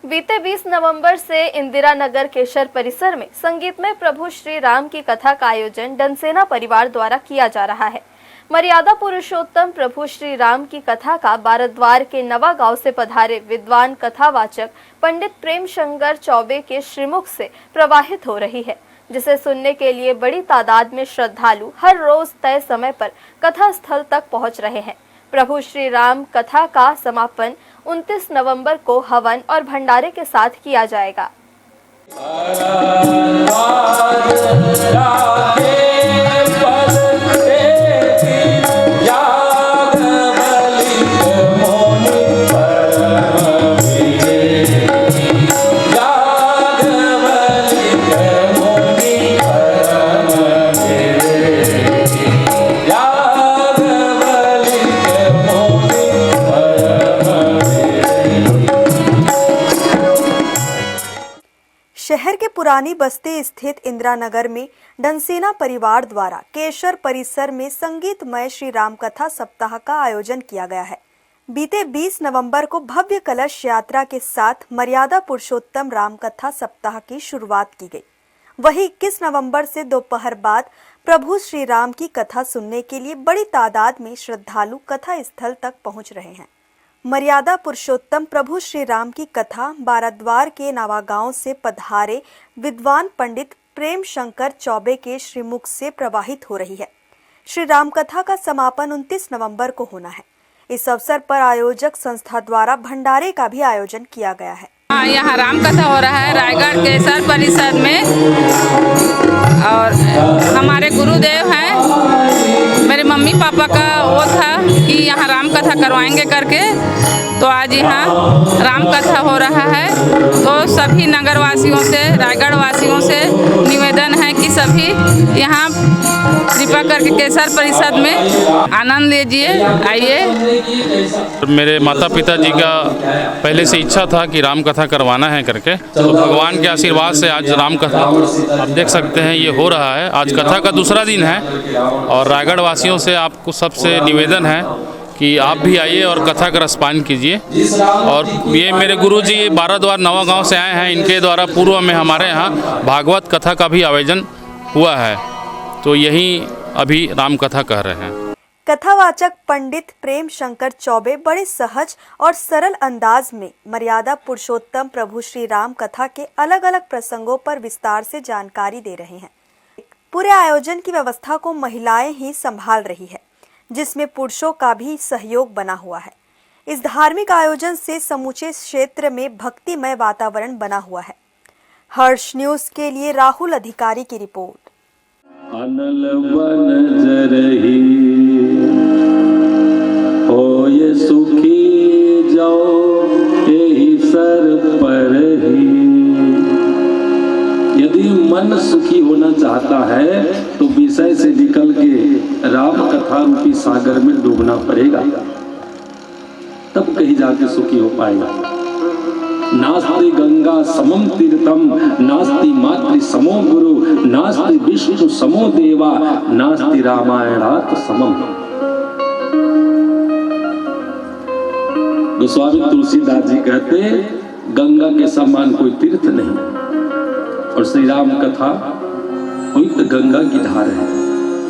बीते 20 नवंबर से इंदिरा नगर केशर परिसर में संगीतमय प्रभु श्री राम की कथा का आयोजन डनसेना परिवार द्वारा किया जा रहा है। मर्यादा पुरुषोत्तम प्रभु श्री राम की कथा का बारद्वार के नवा गांव से पधारे विद्वान कथावाचक पंडित प्रेम शंकर चौबे के श्रीमुख से प्रवाहित हो रही है, जिसे सुनने के लिए बड़ी तादाद में श्रद्धालु हर रोज तय समय पर कथा स्थल तक पहुंच रहे हैं। प्रभु श्री राम कथा का समापन 29 नवंबर को हवन और भंडारे के साथ किया जाएगा। शहर के पुरानी बस्ती स्थित इंदिरा नगर में डनसेना परिवार द्वारा केशर परिसर में संगीतमय श्री राम कथा सप्ताह का आयोजन किया गया है। बीते 20 नवंबर को भव्य कलश यात्रा के साथ मर्यादा पुरुषोत्तम राम कथा सप्ताह की शुरुआत की गई। वहीं 21 नवंबर से दोपहर बाद प्रभु श्री राम की कथा सुनने के लिए बड़ी तादाद में श्रद्धालु कथा स्थल तक पहुंच रहे हैं। मर्यादा पुरुषोत्तम प्रभु श्री राम की कथा बारद्वार के नवागांव से पधारे विद्वान पंडित प्रेम शंकर चौबे के श्रीमुख से प्रवाहित हो रही है। श्री राम कथा का समापन 29 नवंबर को होना है। इस अवसर पर आयोजक संस्था द्वारा भंडारे का भी आयोजन किया गया है। यहाँ राम कथा हो रहा है रायगढ़ केशर परिसर में, और हमारे गुरुदेव हैं, मेरे मम्मी पापा का वो था कि यहाँ राम कथा करवाएंगे करके, तो आज यहाँ राम कथा हो रहा है। तो सभी नगर वासियों से, रायगढ़ वासियों से निवेदन है कि सभी यहाँ कृपा करके केशर परिषद में आनंद लीजिए, आइए। मेरे माता पिता जी का पहले से इच्छा था कि राम कथा करवाना है करके, तो भगवान के आशीर्वाद से आज राम कथा आप देख सकते हैं ये हो रहा है। आज कथा का दूसरा दिन है और रायगढ़ वासियों से आपको सबसे निवेदन है कि आप भी आइए और कथा का रसपान कीजिए। और ये मेरे गुरुजी बारद्वार नवागांव से आए हैं, इनके द्वारा पूर्व में हमारे यहाँ भागवत कथा का भी आयोजन हुआ है, तो यही अभी राम कथा कह रहे हैं। कथावाचक पंडित प्रेम शंकर चौबे बड़े सहज और सरल अंदाज में मर्यादा पुरुषोत्तम प्रभु श्री राम कथा के अलग अलग प्रसंगों पर विस्तार से जानकारी दे रहे हैं। पूरे आयोजन की व्यवस्था को महिलाएं ही संभाल रही है, जिसमें पुरुषों का भी सहयोग बना हुआ है। इस धार्मिक आयोजन से समूचे क्षेत्र में भक्तिमय वातावरण बना हुआ है। हर्ष न्यूज के लिए राहुल अधिकारी की रिपोर्ट। अनल बन जरही होय सुखी जाओ यही सर पर ही। यदि मन सुखी होना चाहता है तो विषय से निकल के राम कथा रूपी सागर में डूबना पड़ेगा, तब कहीं जाके सुखी हो पाएगा। नास्ति गंगा समम तीर्थम, नास्ति मातृ समो गुरु, नास्ति विष्णु समो देवा, नास्ति रामायणात् समम। गोस्वामी तुलसीदास जी कहते गंगा के समान कोई तीर्थ नहीं, और श्री राम कथा कोई तो गंगा की धार है।